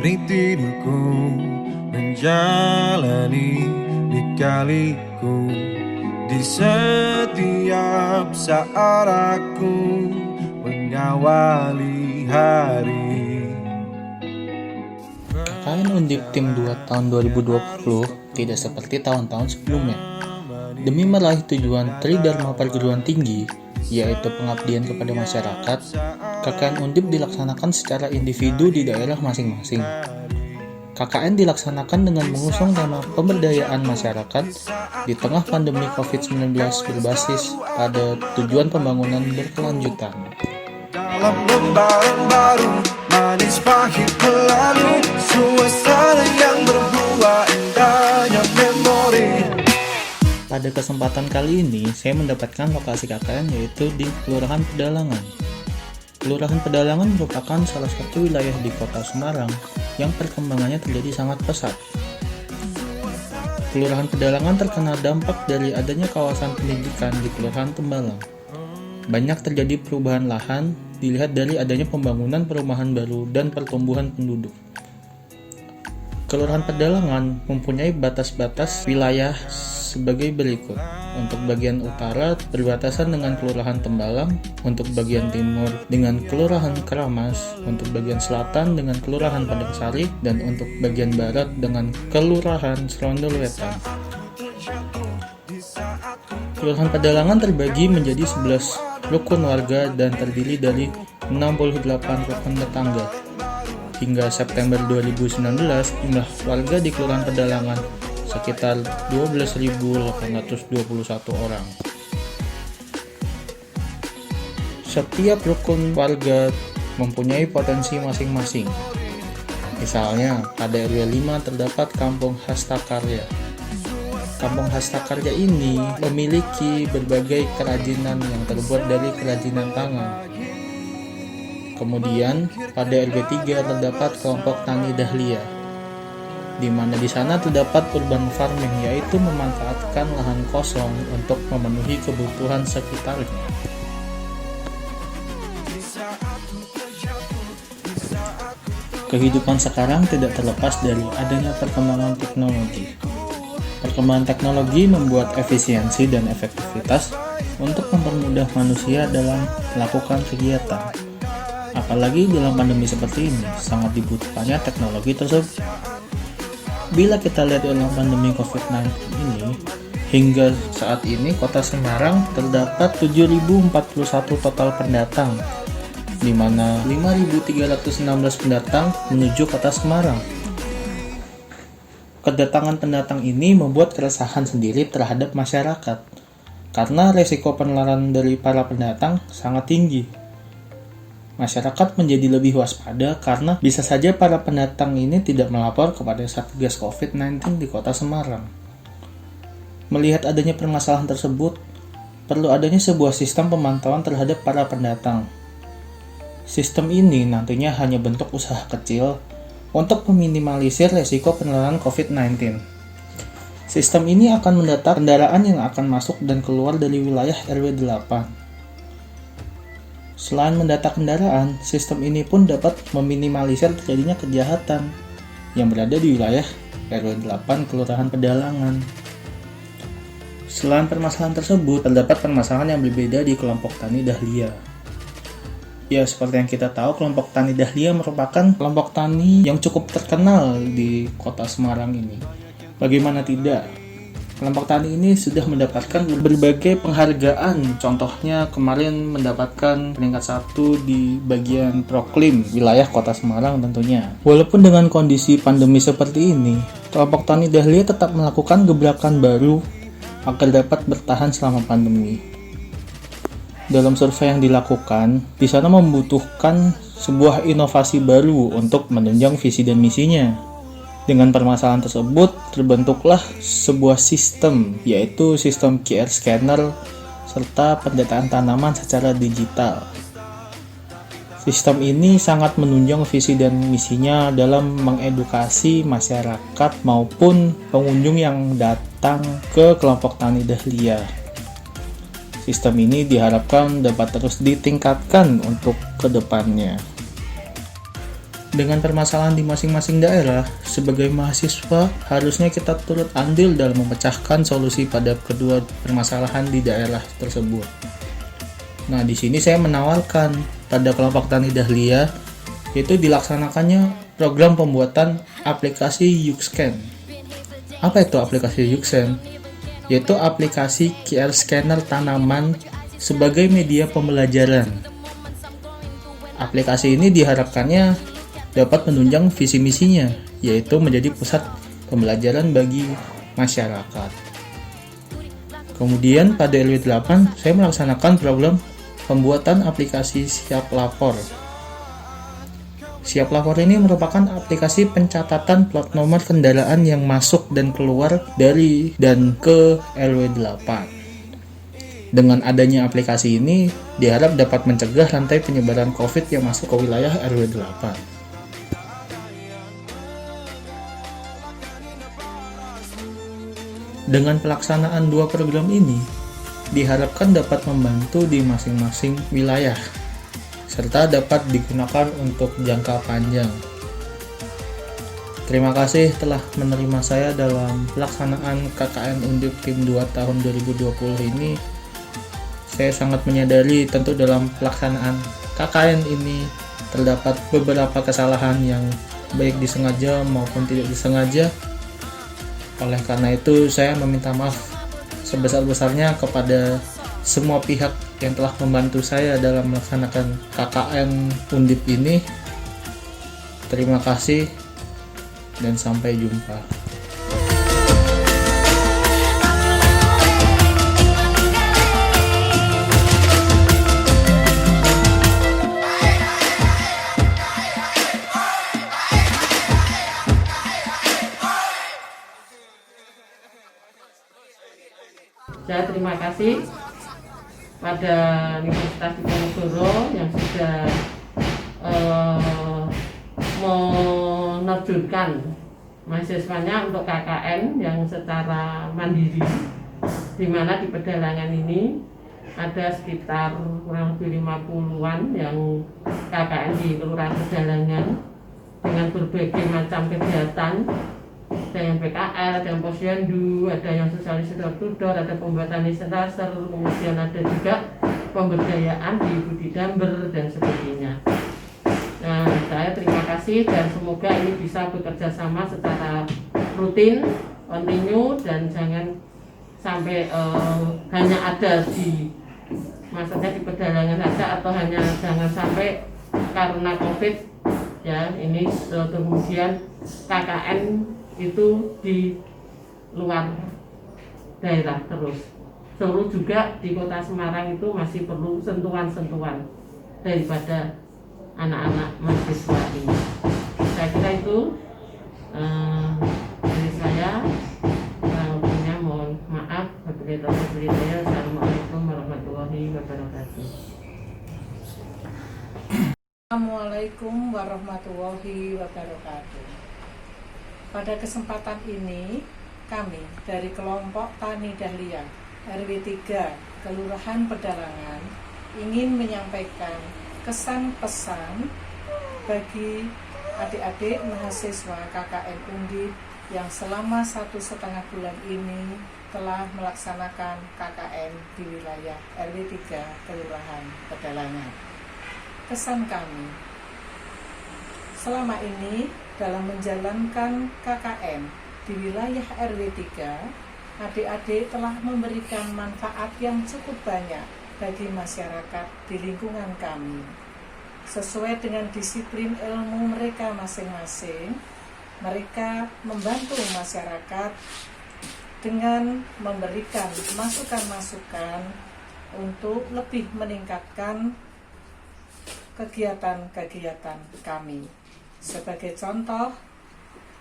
dari tidurku, menjalani lika-liku di setiap saat aku mengawali hari. KKN Undip Tim 2 tahun 2020 tidak seperti tahun-tahun sebelumnya. Demi meraih tujuan Tridharma Perguruan Tinggi, yaitu pengabdian kepada masyarakat, KKN Undip dilaksanakan secara individu di daerah masing-masing. KKN dilaksanakan dengan mengusung tema pemberdayaan masyarakat di tengah pandemi COVID-19 berbasis pada tujuan pembangunan berkelanjutan. Dalam lembaran baru, manis pahit berlalu, suasana yang berbuah indahnya memori. Pada kesempatan kali ini, saya mendapatkan lokasi KKN yaitu di Kelurahan Pedalangan. Kelurahan Pedalangan merupakan salah satu wilayah di Kota Semarang yang perkembangannya terjadi sangat pesat. Kelurahan Pedalangan terkena dampak dari adanya kawasan pendidikan di Kelurahan Tembalang. Banyak terjadi perubahan lahan, dilihat dari adanya pembangunan perumahan baru dan pertumbuhan penduduk. Kelurahan Pedalangan mempunyai batas-batas wilayah sebagai berikut. Untuk bagian utara berbatasan dengan Kelurahan Tembalang, untuk bagian timur dengan Kelurahan Keramas, untuk bagian selatan dengan Kelurahan Padangsari, dan untuk bagian barat dengan Kelurahan Serondolwetan. Kelurahan Pedalangan terbagi menjadi 11 rukun warga dan terdiri dari 68 rukun tetangga. Hingga September 2019, jumlah warga di Kelurahan Pedalangan sekitar 12.821 orang. Setiap rukun warga mempunyai potensi masing-masing. Misalnya, pada RW 5 terdapat Kampung Hastakarya. Kampung Hastakarya ini memiliki berbagai kerajinan yang terbuat dari kerajinan tangan. Kemudian, pada RW 3 terdapat kelompok Tani Dahlia, di mana di sana terdapat urban farming, yaitu memanfaatkan lahan kosong untuk memenuhi kebutuhan sekitarnya. Kehidupan sekarang tidak terlepas dari adanya perkembangan teknologi. Perkembangan teknologi membuat efisiensi dan efektivitas untuk mempermudah manusia dalam melakukan kegiatan. Apalagi dalam pandemi seperti ini, sangat dibutuhkannya teknologi tersebut. Bila kita lihat dalam pandemi COVID-19 ini, hingga saat ini Kota Semarang terdapat 7.041 total pendatang, di mana 5.316 pendatang menuju Kota Semarang. Kedatangan pendatang ini membuat keresahan sendiri terhadap masyarakat, karena resiko penularan dari para pendatang sangat tinggi. Masyarakat menjadi lebih waspada karena bisa saja para pendatang ini tidak melapor kepada Satgas COVID-19 di Kota Semarang. Melihat adanya permasalahan tersebut, perlu adanya sebuah sistem pemantauan terhadap para pendatang. Sistem ini nantinya hanya bentuk usaha kecil untuk meminimalisir resiko penularan COVID-19. Sistem ini akan mendata kendaraan yang akan masuk dan keluar dari wilayah RW 8. Selain mendata kendaraan, sistem ini pun dapat meminimalisir terjadinya kejahatan yang berada di wilayah RW 8 Kelurahan Pedalangan. Selain permasalahan tersebut, terdapat permasalahan yang berbeda di kelompok Tani Dahlia. Ya, seperti yang kita tahu, kelompok Tani Dahlia merupakan kelompok tani yang cukup terkenal di Kota Semarang ini. Bagaimana tidak? Kelompok tani ini sudah mendapatkan berbagai penghargaan. Contohnya kemarin mendapatkan peringkat 1 di bagian proklim wilayah Kota Semarang tentunya. Walaupun dengan kondisi pandemi seperti ini, kelompok Tani Dahlia tetap melakukan gebrakan baru agar dapat bertahan selama pandemi. Dalam survei yang dilakukan, di sana membutuhkan sebuah inovasi baru untuk menunjang visi dan misinya. Dengan permasalahan tersebut, terbentuklah sebuah sistem, yaitu sistem QR scanner serta pendataan tanaman secara digital. Sistem ini sangat menunjang visi dan misinya dalam mengedukasi masyarakat maupun pengunjung yang datang ke kelompok Tani Dahlia. Sistem ini diharapkan dapat terus ditingkatkan untuk kedepannya. Dengan permasalahan di masing-masing daerah, sebagai mahasiswa harusnya kita turut andil dalam memecahkan solusi pada kedua permasalahan di daerah tersebut. Nah, di sini saya menawarkan pada kelompok Tani Dahlia yaitu dilaksanakannya program pembuatan aplikasi YouScan. Apa itu aplikasi YouScan? Yaitu aplikasi QR scanner tanaman sebagai media pembelajaran. Aplikasi ini diharapkannya dapat menunjang visi misinya, yaitu menjadi pusat pembelajaran bagi masyarakat. Kemudian pada RW 8 saya melaksanakan program pembuatan aplikasi Siap Lapor. Siap Lapor ini merupakan aplikasi pencatatan plat nomor kendaraan yang masuk dan keluar dari dan ke RW 8. Dengan adanya aplikasi ini, diharap dapat mencegah rantai penyebaran COVID yang masuk ke wilayah RW 8. Dengan pelaksanaan dua program ini, diharapkan dapat membantu di masing-masing wilayah, serta dapat digunakan untuk jangka panjang. Terima kasih telah menerima saya dalam pelaksanaan KKN Undip Tim 2 tahun 2020 ini. Saya sangat menyadari tentu dalam pelaksanaan KKN ini terdapat beberapa kesalahan yang baik disengaja maupun tidak disengaja. Oleh karena itu, saya meminta maaf sebesar-besarnya kepada semua pihak yang telah membantu saya dalam melaksanakan KKN Undip ini. Terima kasih dan sampai jumpa. Saya terima kasih pada Universitas Diponegoro yang sudah menerjunkan mahasiswanya untuk KKN yang secara mandiri, di mana di Pedalangan ini ada sekitar kurang lebih 50-an yang KKN di Kelurahan Pedalangan dengan berbagai macam kegiatan. Ada yang PKL, ada yang posyandu, ada yang sosialisasi door-to-door, ada pembuatan lisenser, kemudian ada juga pemberdayaan di Budi Damber dan sebagainya. Nah, saya terima kasih dan semoga ini bisa bekerja sama secara rutin, kontinu, dan jangan sampai hanya ada di maksudnya di Pedalangan saja, atau hanya jangan sampai karena COVID ya ini kemudian KKN itu di luar daerah terus. Seluruh juga di Kota Semarang itu masih perlu sentuhan-sentuhan daripada anak-anak mahasiswa ini. Saya kira itu dari saya. Punya mohon maaf. Assalamualaikum warahmatullahi wabarakatuh. Assalamualaikum warahmatullahi wabarakatuh. Pada kesempatan ini, kami dari kelompok Tani Dahlia RW 3 Kelurahan Pedalangan ingin menyampaikan kesan-pesan bagi adik-adik mahasiswa KKN Undip yang selama 1,5 bulan ini telah melaksanakan KKN di wilayah RW 3 Kelurahan Pedalangan. Kesan kami selama ini dalam menjalankan KKN di wilayah RW 3, adik-adik telah memberikan manfaat yang cukup banyak bagi masyarakat di lingkungan kami. Sesuai dengan disiplin ilmu mereka masing-masing, mereka membantu masyarakat dengan memberikan masukan-masukan untuk lebih meningkatkan kegiatan-kegiatan kami. Sebagai contoh,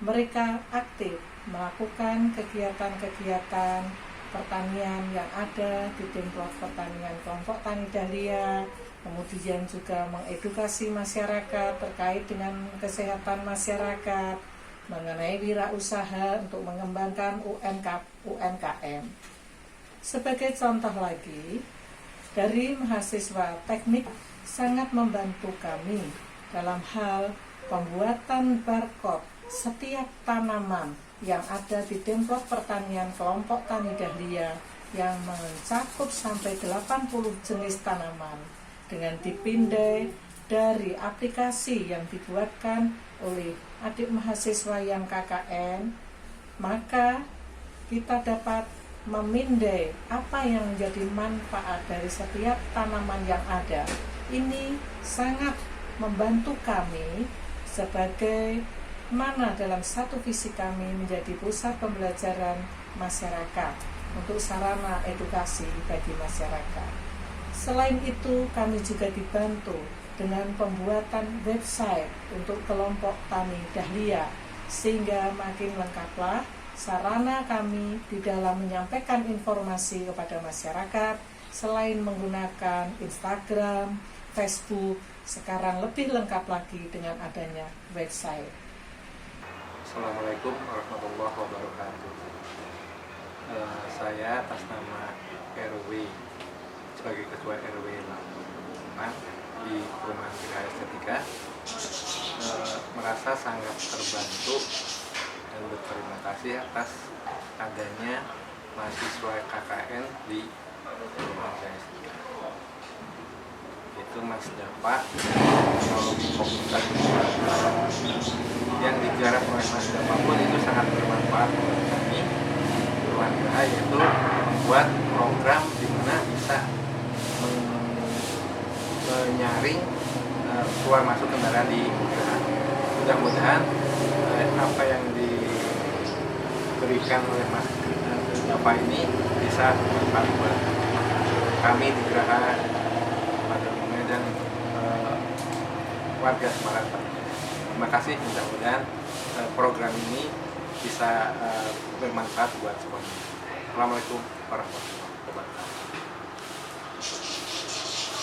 mereka aktif melakukan kegiatan-kegiatan pertanian yang ada di Dimplok Pertanian Kelompok Tani Dahlia, kemudian juga mengedukasi masyarakat terkait dengan kesehatan masyarakat, mengenai wirausaha untuk mengembangkan UMKM. Sebagai contoh lagi, dari mahasiswa teknik sangat membantu kami dalam hal pembuatan barcode setiap tanaman yang ada di Demplot Pertanian Kelompok Tani Dahlia yang mencakup sampai 80 jenis tanaman dengan dipindai dari aplikasi yang dibuatkan oleh adik mahasiswa yang KKN, maka kita dapat memindai apa yang menjadi manfaat dari setiap tanaman yang ada. Ini sangat membantu kami sebagai mana dalam satu visi kami menjadi pusat pembelajaran masyarakat untuk sarana edukasi bagi masyarakat. Selain itu, kami juga dibantu dengan pembuatan website untuk kelompok tani Dahlia, sehingga makin lengkaplah sarana kami di dalam menyampaikan informasi kepada masyarakat. Selain menggunakan Instagram, Facebook, sekarang lebih lengkap lagi dengan adanya website. Assalamualaikum warahmatullahi wabarakatuh. Saya atas nama RW sebagai ketua RW 5 di Perumahan Geraha Estetika merasa sangat terbantu dan berterima kasih atas adanya mahasiswa KKN di Perumahan Geraha Estetika. Itu Mas Dapa teknologi komputer yang digarap oleh Mas Dapa pun itu sangat bermanfaat untuk kami Perumahan Geraha, yaitu membuat program di mana bisa menyaring keluar masuk kendaraan di Geraha. Mudah-mudahan apa yang diberikan oleh Mas Dapa ini bisa bermanfaat buat kami di Geraha dan warga Semarang. Terima kasih, mudah-mudahan program ini bisa bermanfaat buat semuanya. Assalamualaikum warahmatullahi wabarakatuh.